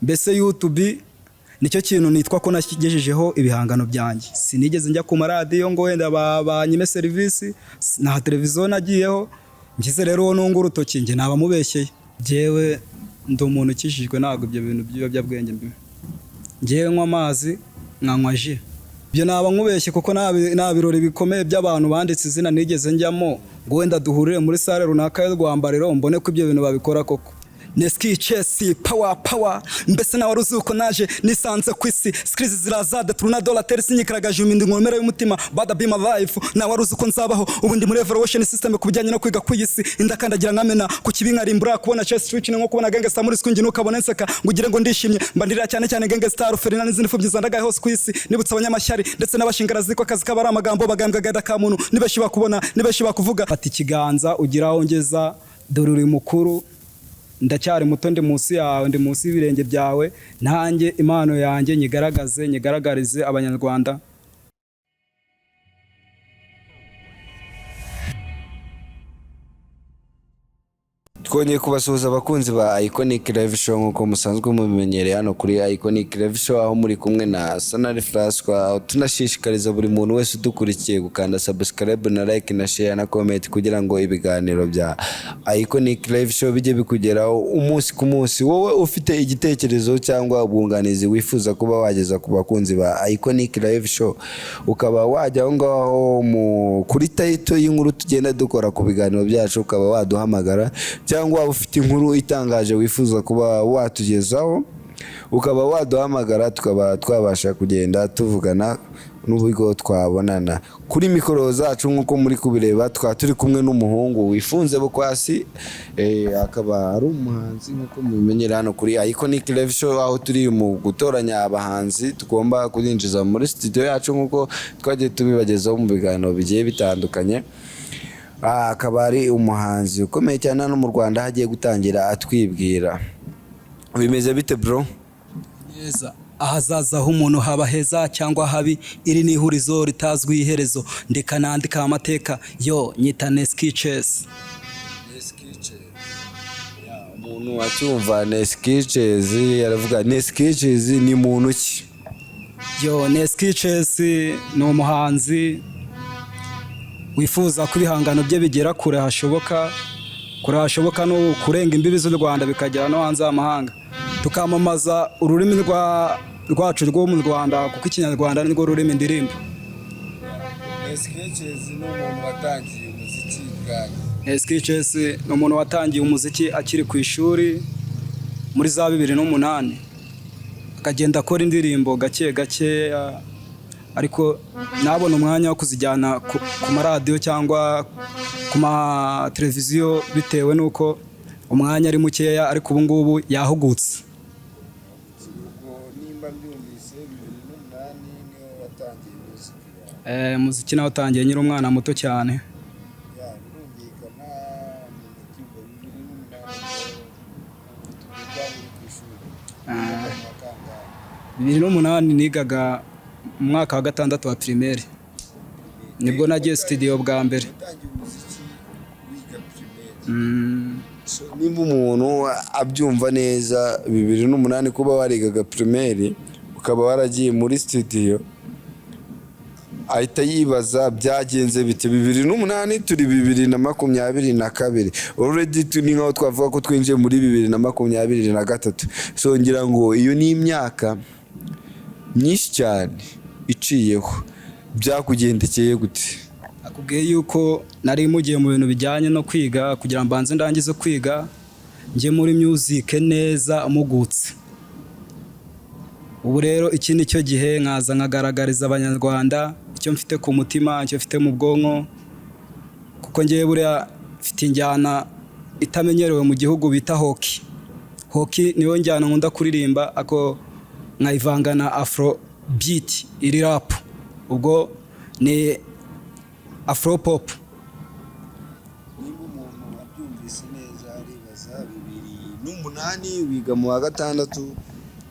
mbese YouTube nicyo kintu nitwa ko nakigejejeho ibihangano byanjye. Sinigeze njya ku maradiyo ngo wenda banyime serivisi, na televiziyo nagiyeho. Ngize rero nungu urutoki nge nabamubeshyeye. Jewe ndi umuntu ukijijwe, ntabwo ibyo bintu by'ibiyobyabwenge mbi. Ngewe nywa amazi nkanywa ji. Ibyo naba nkubeshye kuko nta birori bikomeye by'abantu banditse izina nigeze njyamo ngo wenda duhurire muri sale runaka yo Rwambariro mbone ko ibyo bintu babikora koko. Neski Chelsea power mbese na waruzuko naje nisanze kwisi skills zirazade turuna dollar terisi nyikaragaje umindi nkomera y'umutima bada be my life na waruzuko nzabaho ubundi muri evaluation system kubijyanye no kwiga kwiyisi indakandagira nkamena ku kibinka kubona chess switch nko kubona gangster muri skungi nukabona nseka ngugire ngo ndishimye mbandira cyane gangster Ferdinand n'izindi fubyi zandaga hose kwisi nibutsa abanyamashyari ndetse n'abashingarazi ko akazi kabara amagambo bagambwaga ka muntu nibeshi bakubona nibeshi bakuvuga ati kiganza ugira ongeza dore uri mukuru ndacyari muto ndi munsi yawe ndi munsi y'ibirenge byawe nanjye impano yanjye nyigaragarize abanyarwanda. Twongeye kubasuhuza abakunzi ba IKONIC Live Show nkuko musanzwe mubimenyereye hano kuri IKONIC Live Show, aho muri kumwe na Sanari Fraswa. Tunashishikariza buri muntu wese udukurikiye gukanda subscribe na like na share na comment kugira ngo ibiganiro bya IKONIC Live Show bijye bikugeraho umunsi ku munsi. Wowe ufite igitekerezo cyangwa ubunganizi wifuza kuba wageza ku bakunzi ba IKONIC Live Show, ukaba wajya aho ngaho kuri title y'inkuru tugenda dukora ku biganiro byacu, ukaba waduhamagara cyangwa ufite inkuru itangaje wifuza kuba watugezaho, ukaba waduhamagara tukaba twabasha kugenda tuvugana n'uburyo twabonana. Kuri mikoro zacu nkuko muri kubireba turi kumwe n'umuhungu wifunze bukwasi, akaba ari umuhanzi nkuko mubimenyera hano kuri IKONIC Live Show, aho turi mu gutoranya abahanzi tugomba kurinjiza muri studio yacu nkuko twagiye tubibagezaho mu biganiro bigiye bitandukanye. Akaba ari umuhanzi ukomeye cyane hano mu Rwanda hagiye gutangira atwibwira. Bimeze bite bro? Neza. Ahazaza h'umuntu haba heza cyangwa habi, iri ni ihurizo ritazwi iherezo, ndeka nandika amateka yo nyita Neski Chess. Umuntu wacyumva Neski Chess yaravuga Neski Chess ni muntu ki? Yo Neski Chess ni umuhanzi wifuza ko ibihangano bye bigera kure hashoboka no kurenga imbibi z'u Rwanda bikagera no hanze y'amahanga, tukamamaza ururimi rwacu rwo mu Rwanda kuko ikinyarwanda nirwo rurimi ndirimbo. Neski Chess ni umuntu watangiye umuziki bwawe? Neski Chess ni umuntu watangiye umuziki akiri ku ishuri muri za 2008, akagenda akora indirimbo gake ariko nabona umwanya wo kuzijyana ku maradiyo cyangwa ku ma televiziyo bitewe nuko umwanya ari mukeya, ariko ubu ngubu yahugutse. Nimba mbyumvise 2008 niyo watangiye muziki? Muziki nawe watangiye nyiri umwana muto cyane. Birumvikana mu 2008 nigaga mu mwaka wa 6 wa primaire, nibwo nagiye studio bwa mbere. Nimba umuntu abyumva neza 2008 kuba warigaga primaire ukaba waragiye muri studio, ahita yibaza byagenze bite 2008 turi 2022 already tuni nkaho twavuga ko twinjiye muri 2023. So ngira ngo iyo ni imyaka myinshi cyane iciyeho. Byakugendekeye gute? Akubwiye yuko nari mugiye mu bintu bijyanye no kwiga kugira mbanze ndangize kwiga nje muri music neza mugutse. Ubu rero iki ni cyo gihe nkaza nkagaragariza abanyarwanda icyo mfite ku mutima, icyo mfite mu bwonko, kuko ngiye buriya mfite injyana itamenyerewe mu gihugu bita hockey niyo njyana nkunda kuririmba, ako nkayivanga na afro beat iri rap, ubwo ni afro pop. Nimba umuntu wabyumvise neza aribaza 2008 wiga mu wa 6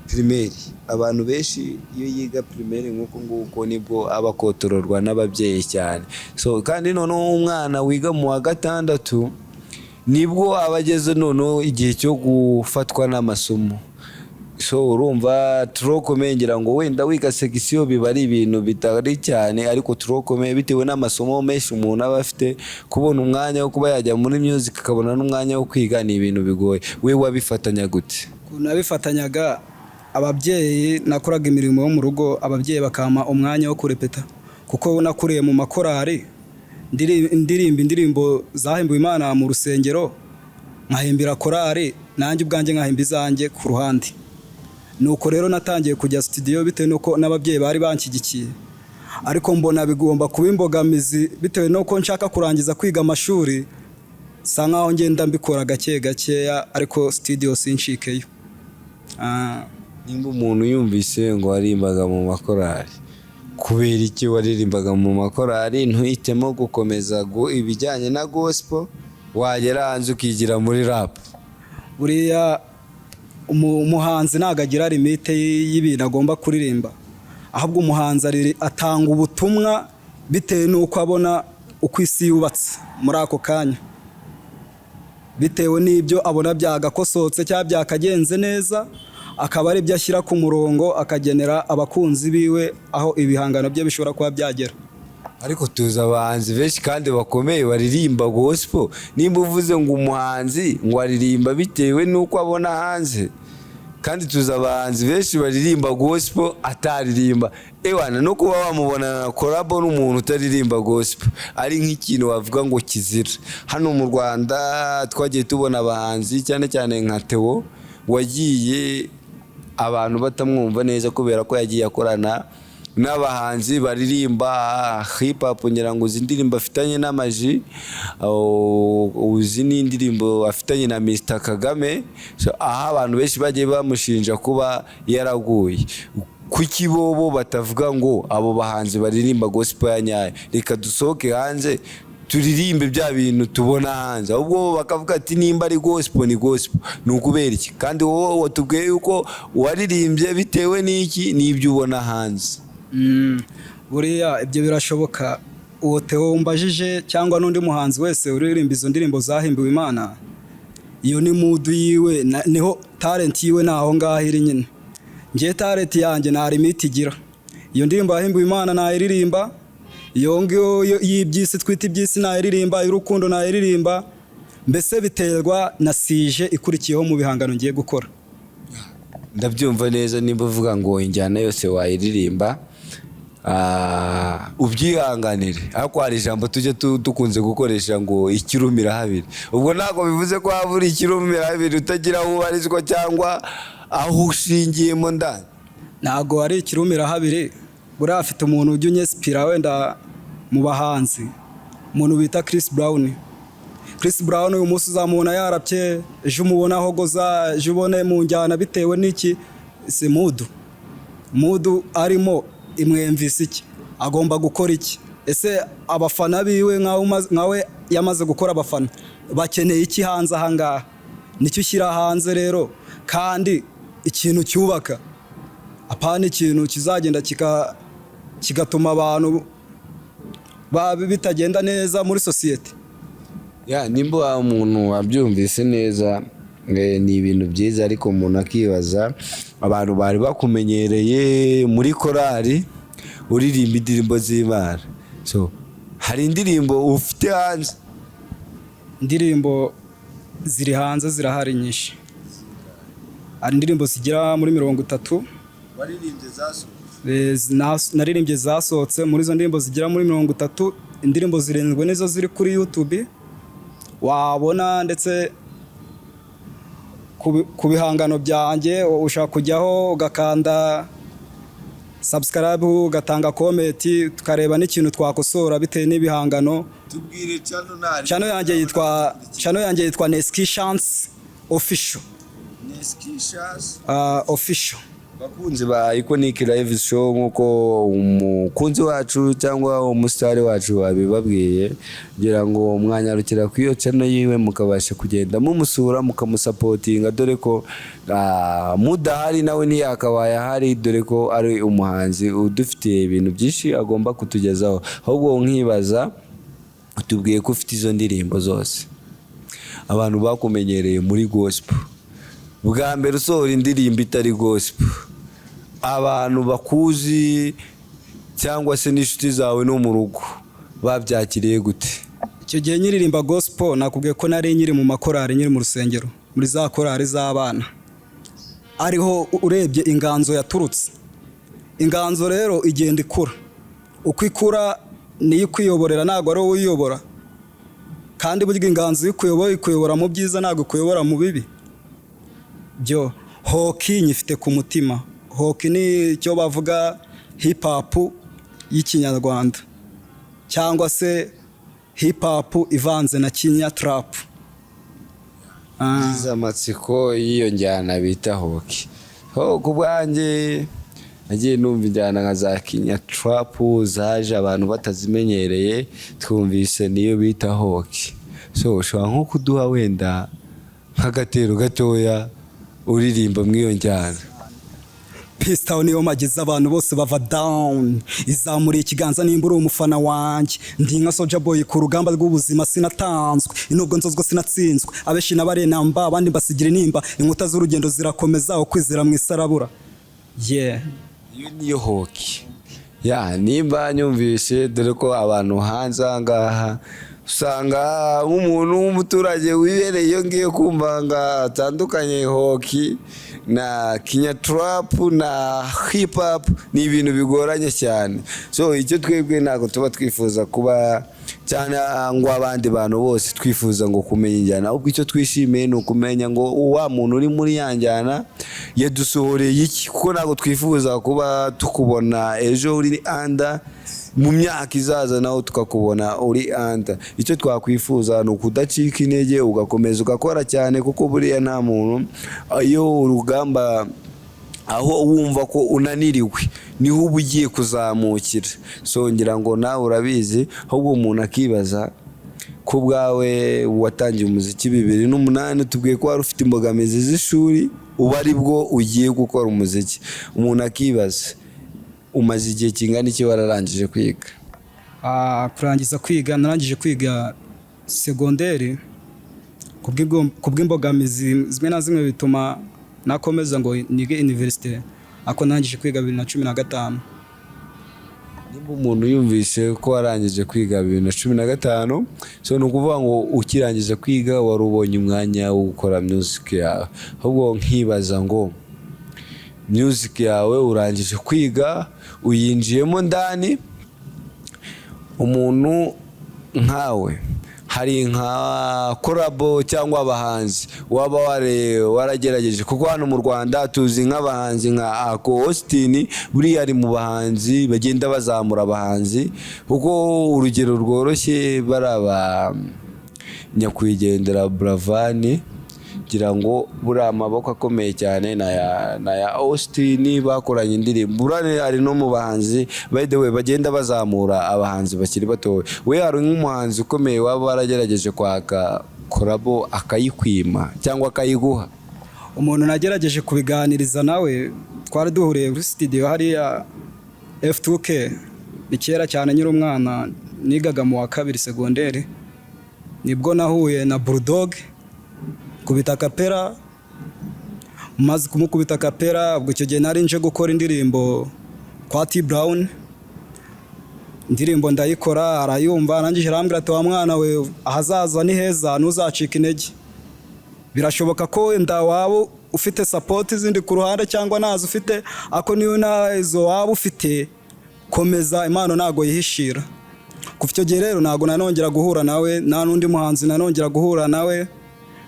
primaire. Abantu benshi iyo yiga primaire nguko nibwo abakotororwa n'ababyeyi cyane. So kandi noneho umwana wiga mu wa 6 nibwo abageze noneho igihe cyo gufatwa n'amasomo. so urumva turokome ngira ngo wenda wiga segisiyo biba ari ibintu bitari cyane, ariko turokome bitewe n'amasomo menshi umuntu aba afite, kubona umwanya wo kuba yajya muri music akabona n'umwanya wo kwiga ni ibintu bigoye. We wabifatanya gute? Nabifatanyaga, ababyeyi nakoraga imirimo yo mu rugo, ababyeyi bakama umwanya wo kurepeta, kuko nakuriye mu makorari ndirimba indirimbo zahimbiwe Imana mu rusengero, nkahimbira korari nanjye ubwanjye nkahimba izanjye ku ruhande. Nuko rero natangiye kujya studio bitewe nuko n'ababyeyi bari banshyigikiye, ariko mbona bigomba kuba imbogamizi bitewe nuko nshaka kurangiza kwiga amashuri, sa nkaho ngenda mbikora gake gakeya, ariko studio sinshikeyo. Nimba umuntu yumvise ngo warimbaga mu makorari, kubera iki waririmbaga mu makorari ntuhitemo gukomeza ibijyanye na gospel, wagera hanze ukigira muri rap? Buriya umuhanzi ntago agira limite y'ibintu agomba kuririmba, ahubwo umuhanzi atanga ubutumwa bitewe n'uko abona uko isi yubatse muri ako kanya, bitewe n'ibyo abona byagakosotse cyangwa byakagenze neza, akaba ari byo ashyira ku murongo akagenera abakunzi biwe aho ibihangano bye bishobora kuba byagera. Ariko tuzi abahanzi benshi kandi bakomeye baririmba gospel, nimba uvuze ngo umuhanzi ngo aririmba bitewe n'uko abona hanze, kandi tuzi abahanzi benshi baririmba gospel ataririmba. Ewana no kuba wamubona na collab n'umuntu utaririmba gospel ari nk'ikintu wavuga ngo kizira. Hano mu Rwanda twagiye tubona abahanzi cyane cyane nka Theo wagiye abantu batamwumva neza kubera ko yagiye akorana n'abahanzi baririmba hip hop, ngira ngo zindirimba afitanye n'amaji, uzi n'indirimbo afitanye na Mr Kagame, aha abantu benshi bagiye bamushinja kuba yaraguye. Kuki bobo batavuga ngo abo bahanzi baririmba gospel ya nyayo, reka dusohoke hanze turirimbe bya bintu tubona hanze, ahubwo bakavuga ati nimba ari gospel ni gospel? Ni ukubera iki? Kandi wowe watubwiye yuko waririmbye bitewe n'iki n'ibyo ubona hanze. Buriya ibyo birashoboka. Uwo Theo mbajije cyangwa n'undi muhanzi wese uririmba izo ndirimbo zahimbiwe Imana, iyo ni mood yiwe, niho talent yiwe naho ngaho iri nyine. Ngiye talent yanjye nta limit igira, iyo ndirimbo yahimbiwe Imana nayiririmba, iyo ngiyo y'ibyisi twita ibyisi nayiririmba, y'urukundo nayiririmba, mbese biterwa na sije ikurikiyeho mu bihangano ngiye gukora. Ndabyumva neza nimba uvuga ngo injyana yose wayiririmba, ubyihanganire. Ariko hari ijambo tujye dukunze gukoresha ngo ikirumira habiri. Ubwo ntabwo bivuze ko haba uri ikirumira habiri utagira aho ubarizwa cyangwa aho ushingiyemo ndani? Ntabwo ari ikirumira habiri. Buriya afite umuntu ujya unyesipira wenda mu bahanzi, umuntu bita Chris Brown. Chris Brown uyu munsi uzamubona yarapye, ejo umubona ahogoza, ejo ubone mu njyana bitewe n'iki? Si mudu arimo imwemvise iki, agomba gukora iki? Ese abafana biwe nkawe yamaze gukora abafana bakeneye iki hanze ahangaha? Nicyo ushyira hanze rero, kandi ikintu cyubaka, apana ikintu kizagenda kigatuma abantu bitagenda neza muri sosiyete. Nimba umuntu wabyumvise neza ni ibintu byiza, ariko umuntu akibaza, abantu bari bakumenyereye muri korari uririmba indirimbo z'Imana, so hari indirimbo ufite hanze? Indirimbo ziri hanze zirahari nyinshi, hari indirimbo zigera muri 30 waririmbye zasohotse. Naririmbye zasohotse. Muri izo ndirimbo zigera muri 30, indirimbo 7 nizo ziri kuri YouTube wabona, ndetse ku bihangano byanjye ushaka kujyaho ugakanda subscribe, ugatanga comment, tukareba n'ikintu twakosora bitewe n'ibihangano. Tubwire channel yanjye yitwa Neskishans Official. Official. Bakunzi ba IKONIC Live Show, nkuko umukunzi wacu cyangwa umusitari wacu wabibabwiye, ngira ngo mwanyarukira ku iyo channel yiwe mukabasha kugenda mumusura mukamusapotinga, dore ko mudahari nawe ntiyakabaye ahari, dore ko ari umuhanzi udufitiye ibintu byinshi agomba kutugezaho. Ahubwo nkibaza, utubwiye ko ufite izo ndirimbo zose, abantu bakumenyereye muri gospel, bwa mbere usohora indirimbo itari gospel abantu bakuzi cyangwa se n'inshuti zawe no mu rugo babyakiriye gute? icyo gihe nyiririmba gospel nakubwiye ko nari nyiri mu makorari, nyiri mu rusengero, muri za korari z'abana, ariho urebye inganzo yaturutse. Inganzo rero igenda ikura, uko ikura niyo ikwiyoborera, ntabwo ari wowe uyiyobora. Kandi burya inganzo ikuyobora mu byiza, ntabwo ikuyobora mu bibi. Byo hoki nyifite ku mutima. Hoki ni icyo bavuga hip hop y'ikinyarwanda, cyangwa se hip hop ivanze na kinya trap. Amatsiko y'iyo njyana bita hoki. Ku bwanjye nagiye numva injyana nka za kinya trap zaje abantu batazimenyereye, twumvise niyo bita hoki. So ushobora nko kuduha wenda nk'agatero gatoya uririmba mw'iyo njyana? Pistol niyo magize abantu bose bava down, izamuriye ikiganza nimba uri umufana wanjye, ndi nka Soldier Boy ku rugamba rw'ubuzima sinatanzwe, inubwo nzozwa sinatsinzwe, abeshi n'abarenamba abandi basigira inimba, inkuta z'urugendo zirakomeza ukwizera mu isarabura. Iyo niyo hoki. Nimba nyumvise, dore ko abantu hanze ngaha usanga nk'umuntu w'umuturage wibereye iyo ngiye kumva nga atandukanye hoki na kinya trap na hip hop ni ibintu bigoranye cyane. So icyo twebwe ntabwo tuba twifuza kuba cyane ngo abandi bantu bose twifuza ngo kumenya injyana, ahubwo icyo twishimiye ni ukumenya ngo wa muntu uri muri ya njyana yadusohoreye iki, kuko ntabwo twifuza kuba tukubona ejo uri anda mu myaka izaza nawe tukakubona uri anda. Icyo twakwifuza ni ukudacika intege, ugakomeza ugakora cyane, kuko buriya nta muntu iyo urugamba aho wumva ko unaniriwe niho uba ugiye kuzamukira. So ngira ngo nawe urabizi, ahubwo umuntu akibaza ko bwawe watangiye umuziki 2008, tubwiye ko wari ufite imbogamizi z'ishuri, uba ari bwo ugiye gukora umuziki. Umuntu akibaza umaze igihe kingana iki wararangije kwiga? Kurangiza kwiga narangije kwiga segonderi, kubw'imbogamizi zimwe na zimwe bituma nakomeza ngo nige university, ako narangije kwiga 2015. Nimba umuntu yumvise ko warangije kwiga 2015, so ni ukuvuga ngo ukirangije kwiga wari ubonye umwanya wo gukora music yawe. Ahubwo nkibaza ngo music yawe urangije kwiga uyinjiyemo ndani, umuntu nkawe hari nka korabo cyangwa abahanzi waba waragerageje? Kuko hano mu Rwanda tuzi nk'abahanzi nka Austin, buriya ari mu bahanzi bagenda bazamura abahanzi, kuko urugero rworoshye baraba nyakwigendera Bravani, ngira ngo buriya amaboko akomeye cyane na ya Austin bakoranye indirimbo. Buriya ari no mu bahanzi by the way bagenda bazamura abahanzi bakiri bato. We hari nk'umuhanzi ukomeye waba waragerageje kwaka korabo akayikwima cyangwa akayiguha? Umuntu nagerageje kubiganiriza nawe, twari duhuriye kuri studio hariya F2K, ni kera cyane nyiri umwana, nigaga mu wa 2 segonderi, nibwo nahuye na Bulldog kubita kapera. Maze kumukubita kapera, ubwo icyo gihe nari nje gukora indirimbo kwa T Brown. Indirimbo ndayikora, arayumva, nangije arambwira ati wa mwana we ahazaza ni heza, ntuzacika intege. Birashoboka ko wenda waba ufite support zindi ku ruhande cyangwa nazo ufite, ako niyo nazo waba ufite, komeza, impano ntago yihishira. Kuva icyo gihe rero ntago nanongera guhura nawe, nta n'undi muhanzi nanongera guhura nawe.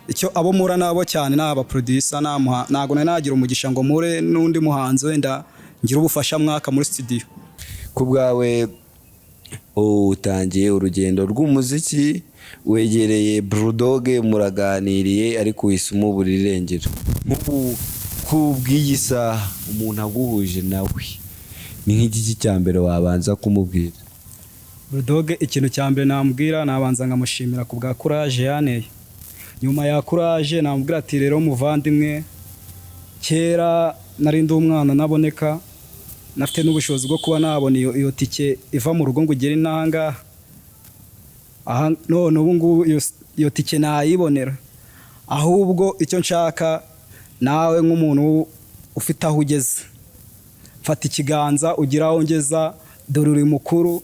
Icyo abo mura nabo cyane n'aba producer, ntago nagira umugisha ngo mure n'undi muhanzi wenda ngira ubufasha mwaka muri studio. Ku bwawe utangiye urugendo rw'umuziki, wegereye Bulldog, muraganiriye ariko wisuma burirengero. Kubw'iyi saha umuntu aguhuje nawe, ni nk'igiki cya mbere wabanza kumubwira? Bulldog ikintu cya mbere namubwira, nabanza ngamushimira ku bwa courage yaneye. Nyuma ya courage namubwira ati rero muvandimwe, kera nari ndi umwana naboneka, nafite n'ubushobozi bwo kuba nabona iyo tike iva mu rugo ngo ugere intanga. None ubu ngubu iyo tike nayibonera, ahubwo icyo nshaka nawe nk'umuntu ufite aho ugeze fata ikiganza ugira aho ngeza, dore uri mukuru,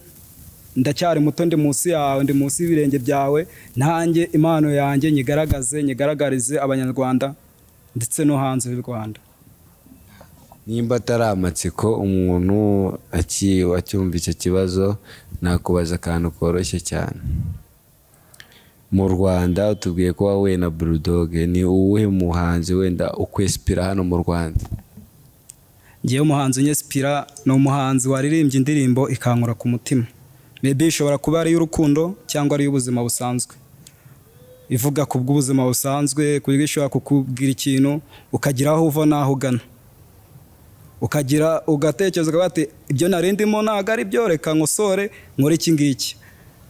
ndacyari muto, ndi munsi yawe, ndi munsi y'ibirenge byawe, nanjye impano yanjye nyigaragarize abanyarwanda ndetse no hanze y'u Rwanda. Nimba atari amatsiko umuntu acyumva icyo kibazo, nakubaza akantu koroshye cyane. Mu Rwanda utubwiye ko wahuye na Bulldog, ni uwuhe muhanzi wenda ukwespira hano mu Rwanda? Ngiye umuhanzi unyespira ni umuhanzi waririmbye indirimbo ikankura ku mutima. Maybe ishobora kuba ari y'urukundo cyangwa ari y'ubuzima busanzwe, ivuga ku bw'ubuzima busanzwe, kuko ishobora kukubwira ikintu ukagira aho uva n'aho ugana, ugatekereza bati ibyo narindimo ntago ari byo, reka nkosore nkore iki ngiki.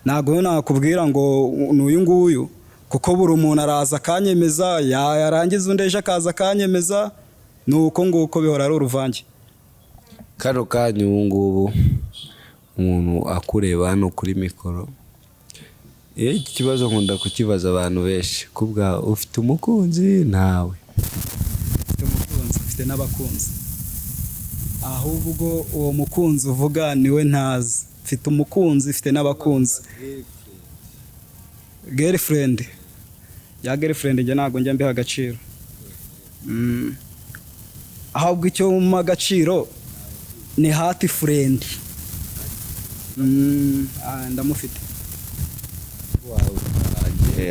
Ntago nakubwira ngo n'uyu nguyu, kuko buri umuntu araza akanyemeza, yarangiza undi ejo akaza akanyemeza, nuko nguko bihora ari uruvange. Kano kanya ubu ngubu umuntu akureba hano kuri mikoro, iki kibazo nkunda kukibaza abantu benshi, kubwa ufite umukunzi ntawe? Ufite umukunzi, ufite n'abakunzi, ahubwo uwo mukunzi uvuga niwe ntazi. Mfite umukunzi, mfite n'abakunzi. Girlfriend, ya girlfriend njye ntago njya mbiha agaciro. Ahubwo icyo mu agaciro ni heart friend. Ndamufite.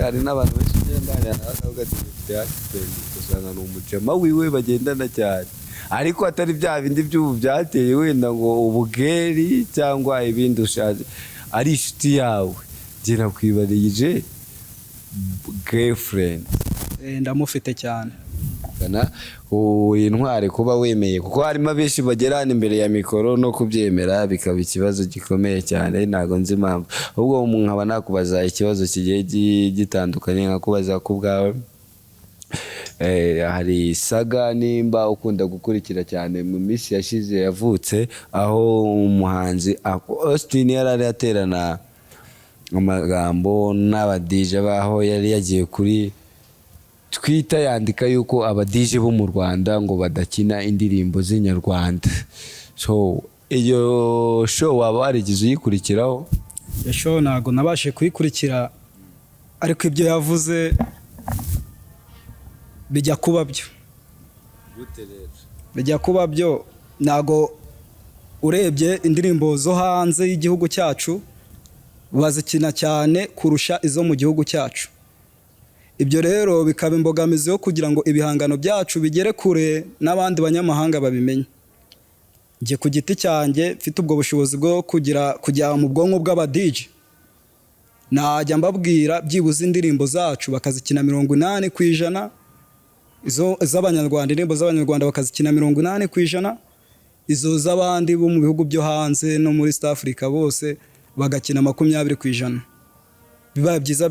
Hari n'abantu benshi bagendana n'akavuga ati mfite heart friend, usanga ni umujama wiwe bagendana cyane, ariko atari bya bindi by'ubu byateye wenda ngo ubugeri cyangwa ibindi ushaje, ari inshuti yawe. Njye nakwibarije girlfriend. Ndamufite cyane. Intwari kuba wemeye, kuko harimo abenshi bagerana imbere ya mikoro no kubyemera bikaba ikibazo gikomeye cyane. Ntago nzi impamvu, ahubwo nkaba nakubaza ikibazo kigiye gitandukanye, nkakubaza ku bwawe. Hari saga nimba ukunda gukurikira cyane mu minsi yashize yavutse, aho umuhanzi Austin yari aterana amagambo n'abadije baho, yari yagiye kuri Twitter yandika yuko abadije bo mu Rwanda ngo badakina indirimbo z'inyarwanda. So iyo show waba warigize uyikurikiraho? Iyo show ntago nabashe kuyikurikira, ariko ibyo yavuze bijya kuba byo. Bijya kuba byo. Ntago urebye indirimbo zo hanze y'igihugu cyacu bazikina cyane kurusha izo mu gihugu cyacu. Ibyo rero bikaba imbogamizi yo kugira ngo ibihangano byacu bigere kure n'abandi banyamahanga babimenye. Ngiye ku giti cyanjye mfite ubwo bushobozi bwo kujya mu bwonko bw'abadije, najya mbabwira byibuze indirimbo zacu bakazikina 80%, izo z'abanyarwanda, indirimbo z'abanyarwanda bakazikina 80%, izo z'abandi bo mu bihugu byo hanze no muri East Africa bose bagakina 20%. Bibaye byiza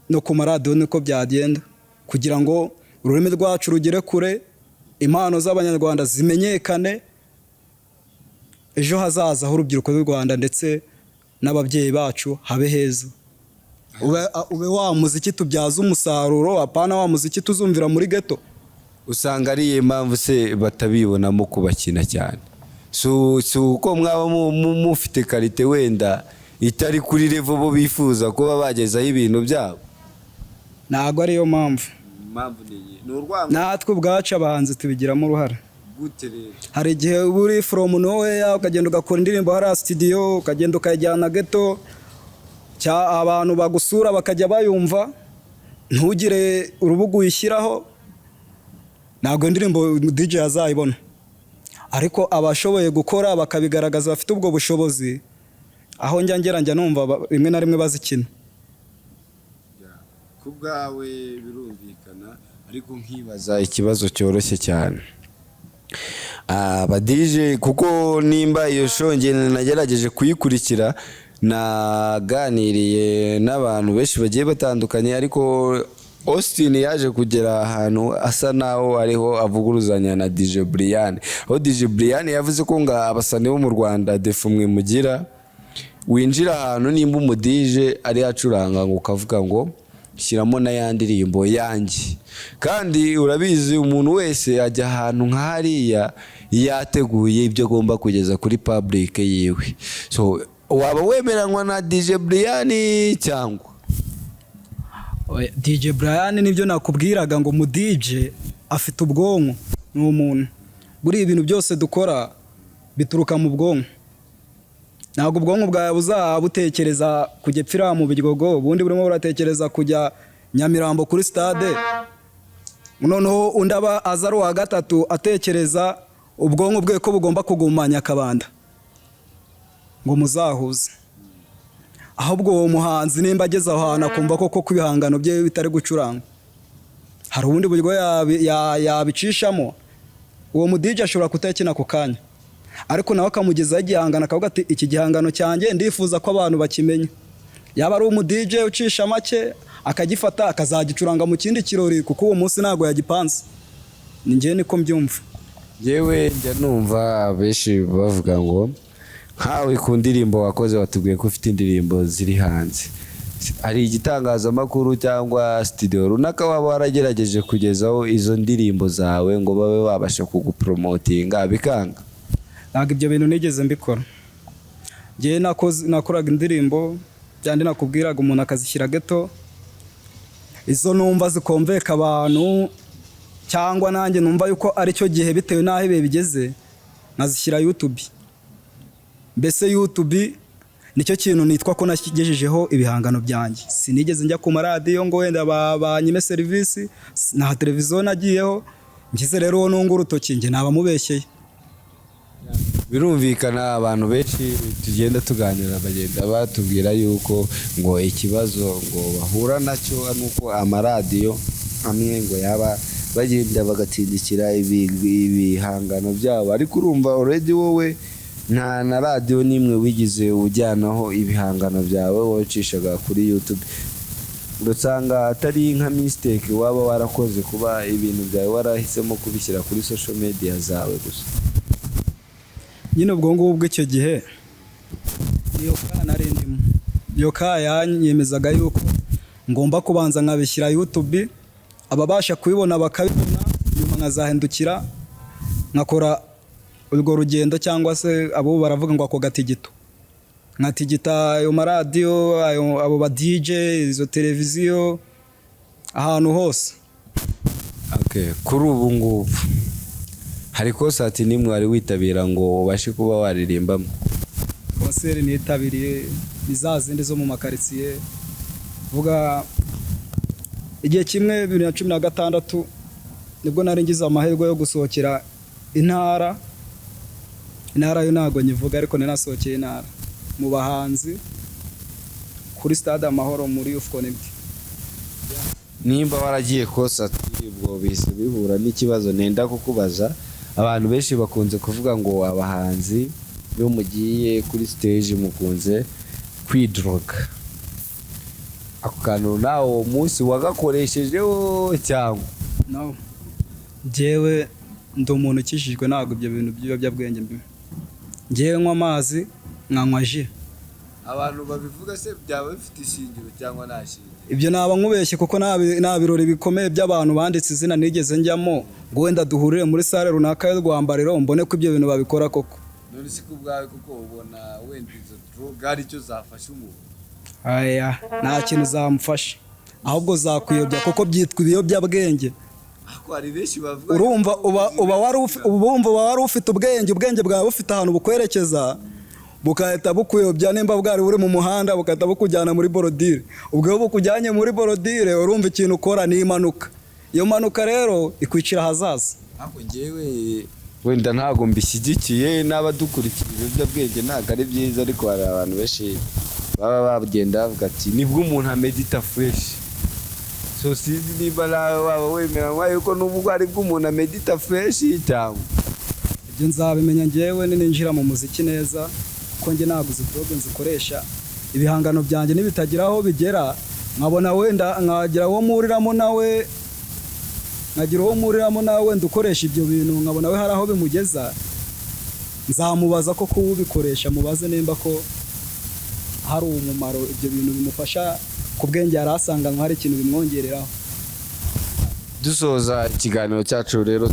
no ku maradiyo niko byagenda, kugira ngo ururimi rwacu rugere kure, impano z'abanyarwanda zimenyekane, ejo hazaza h'urubyiruko rw'u Rwanda ndetse n'ababyeyi bacu habe heza. Ube wa muziki tubyaza umusaruro, apana wa muziki tuzumvira muri ghetto. Usanga ari impamvu se batabibonamo kubakina cyane. So uko mwaba mufite karite wenda itari kuri level bo bifuza kuba bagezaho ibintu byabo? Ntago ariyo mpamvu. Ni urwango. Natwe ubwacu abahanzi tubigiramo uruhare. Gute rero? Hari igihe uri from nowhere ukagenda ugakora indirimbo hari studio, ukagenda ukajyana ghetto, abantu bagusura bakajya bayumva, ntugire urubuga uyishyiraho, ntago indirimbo DJ azayibona. Ariko abashoboye gukora bakabigaragaza bafite ubwo bushobozi, aho njya numva rimwe na rimwe bazikina. Ku bwawe birumvikana, ariko nkibaza ikibazo cyoroshye cyane. Abadije, kuko nimba iyo show nge nagerageje kuyikurikira, naganiriye n'abantu benshi bagiye batandukanye, ariko Austin yaje kugera ahantu asa naho ariho avuguruzanya na DJ Brian. Aho DJ Brian yavuze ko nga abasani bo mu Rwanda defumwe mugira, winjira ahantu nimba umudije ari acuranga ngo ukavuga ngo shyiramo na ya ndirimbo yanjye. Kandi urabizi umuntu wese ajya ahantu nka hariya yateguye ibyo agomba kugeza kuri public yiwe. So waba wemeranywa na DJ Brian cyangwa? DJ Brian nibyo nakubwiraga ngo mu DJ afite ubwonko n'umuntu. Buri ibintu byose dukora bituruka mu bwonko. Ntabwo ubwonko bwawe buzabutekereza kugepfira mu biryogo, ubundi burimo buratekereza kujya Nyamirambo kuri stade. Noneho undaba azaro wa gatatu atekereza ubwonko bwe ko bugomba kugumanya Kabanda ngo muzahuze. Ahubwo uwo muhanzi nimba ageze aho hantu akumva koko kwibihangano bye bitari gucuranga, hari ubundi buryo yabicishamo. Uwo mu DJ ashobora kutakina ku kanya, ariko nawe akamugezaho igihangano akavuga ati iki gihangano cyanjye ndifuza ko abantu bakimenya. Yaba ari umu DJ ucisha make akagifata akazagicuranga mu kindi kirori, kuko uwo munsi ntago yagipanze. Ni njye niko mbyumva. Yewe njya numva benshi bavuga ngo nkawe ku ndirimbo wakoze watubwiye ko ufite indirimbo ziri hanze, ari igitangazamakuru cyangwa studio runaka waba waragerageje kugezaho izo ndirimbo zawe ngo babe babasha kugupromotinga bikanga? Ntabwo ibyo bintu nigeze mbikora. Njye nakoraga indirimbo byandi nakubwiraga umuntu akazishyira geto, izo numva zikomveka abantu, cyangwa nanjye numva yuko ari cyo gihe bitewe naho ibe bigeze nazishyira YouTube. Mbese YouTube nicyo kintu nitwa ko nakigejejeho ibihangano byanjye. Sinigeze njya ku maradiyo ngo wenda banyime serivisi, na televiziyo nagiyeho. Ngize rero nungu urutoki njye nabamubeshyeye. Birumvikana abantu benshi tugenda tuganira bagenda batubwira yuko ngo ikibazo ngo bahura nacyo nuko amaradiyo amwe ngo yaba bagenda bagatindikira ibihangano byabo, ariko urumva already wowe nta na radio nimwe wigize ujyanaho ibihangano byawe wacishaga kuri YouTube. Urasanga atari nka mistake waba warakoze kuba ibintu byawe warahisemo kubishyira kuri social media zawe gusa? Nyine ubwo ngubwo icyo gihe niyo kana arindimo, yo yanyemezaga yuko ngomba kubanza nkabishyira YouTube, ababasha kubibona bakabibona, nyuma nkazahindukira nkakora urwo rugendo, cyangwa se abo baravuga ngo ako gatigito nkatigita ayo maradiyo, abo ba DJ, izo televiziyo, ahantu hose. Okay, kuri ubu ngubu hari konsati nimwe wari witabira ngo ubashe kuba waririmbamo? Konseri nitabiriye izazindi zo mu makaritsiye. Vuga igihe kimwe 2016 nibwo nari ngize amahirwe yo gusohokera intara yo ntago nyivuga, ariko ninasohokeye intara mu bahanzi kuri stade Amahoro muri IKONIC. Nimba waragiye konsati ubwo bise bihura n'ikibazo nenda kukubaza. Abantu benshi bakunze kuvuga ngo abahanzi iyo mugiye kuri stage mukunze kwidroga. Ako kantu nawo umunsi wagakoreshejeho cyangwa? No, jewe ndi umuntu ukishijwe, ntabwo ibyo bintu by'ibiyobyabwenge mbi. Ngewe nywa amazi nkanywa ji. Abantu babivuga se byaba bifite ishingiro cyangwa nta shingiro? Ibyo naba nkubeshye kuko nta birori bikomeye by'abantu banditse izina nigeze njyamo ngo wenda duhurire muri sale runaka yo Rwambariro mbone ko ibyo bintu babikora koko. None si kubwawe kuko ubona wenda izo droga ari cyo zafasha umuntu? Aya nta kintu zamufasha, ahubwo zakwiyobya kuko byitwa ibiyobyabwenge. Urumva uba wari ufite ubwenge bwawe bufite ahantu bukwerekeza, bukahita bukuyobya. Nimba bwari buri mu muhanda bukahita bukujyana muri borodire, ubwo bukujyanye muri borodire urumva ikintu ukora ni impanuka. Iyo mpanuka rero ikwicira ahazaza. Ariko ngewe wenda ntago mbishyigikiye, n'abadukurikiye ibiyobyabwenge ntago ari byiza, ariko hari abantu benshi baba bagenda bavuga ati nibwo umuntu amedita fresh. So sinzi niba waba wemeranywa yuko n'ubwo ari bw'umuntu amedita fresh cyangwa? Ibyo nzabimenya ngewe ninjira mu muziki neza, kuko nge naguze droge nzikoresha. Ibihangano byanjye nibitagira aho bigera, nkabona wenda nkagira uwo muriramo nawe ndukoresha ibyo bintu, nkabona we hari aho bimugeza, nzamubaza ko kuwubikoresha, mubaze nimba ko hari umumaro ibyo bintu bimufasha ku bwenge yari asanganywe hari ikintu bimwongereraho. Dusoza ikiganiro cyacu rero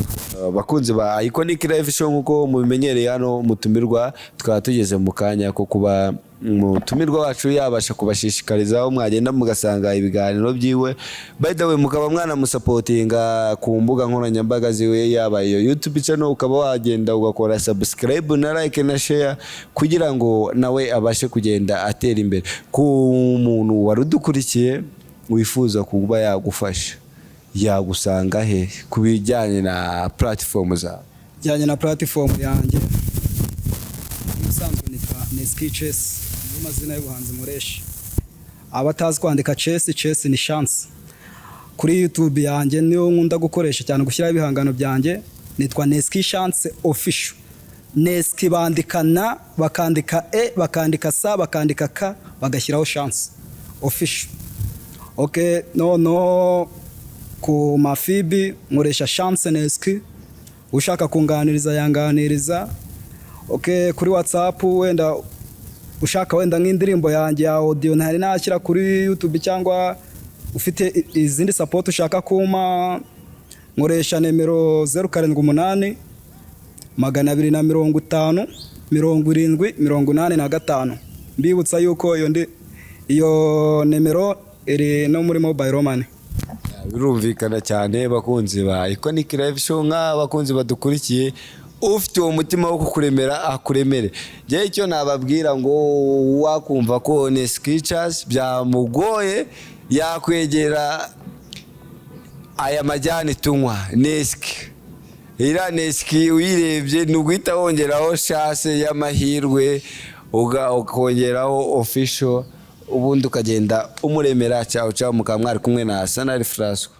bakunzi ba IKONIC Live Show nkuko mubimenyereye hano mutumirwa tukaba tugeze mu kanya ko kuba mutumirwa wacu yabasha kubashishikariza aho mwagenda mugasanga ibiganiro byiwe. By the way mukaba mwana musapotinga ku mbuga nkoranyambaga ziwe yaba iyo YouTube channel ukaba wagenda ugakora subscribe na like na share kugira ngo nawe abashe kugenda atera imbere. Ku muntu warudukurikiye wifuza kuba yagufasha yagusanga he kubijyanye na platform za bijyanye na platform yanjye usanzwe ni sketches n'amazina y'ubuhanzi mureshi abatazi kwandika chess ni chance. Kuri YouTube yanjye niyo nkunda gukoresha cyane gushyira ibihangano byanjye nitwa Neski Chance Official. Neski bandikana bakandika bakandika sa bakandika ka bagashyiraho Chance Official. Okay, no ku mafibi nkoresha Chance Neski, ushaka kunganiriza yanganiriza. Okay, kuri WhatsApp wenda ushaka wenda nk'indirimbo yanjye ya audio ntari nashyira kuri YouTube cyangwa ufite izindi support ushaka kuma nkoresha nimero 078 250 70 mbibutsa yuko iyo nimero iri no muri mobile money. Birumvikana cyane bakunzi ba IKONIC Live Show bakunzi badukurikiye ufite uwo mutima wo kukuremera akuremere. Je icyo nababwira ngo wakumva ko ne sketches byamugoye yakwegera aya majyane tunywa Neski. Ira Neski uyirebye nuguhita wongeraho chance y'amahirwe ukongeraho official ubundi ukagenda umuremera cyawe mukamwari kumwe na Sanari Frasco.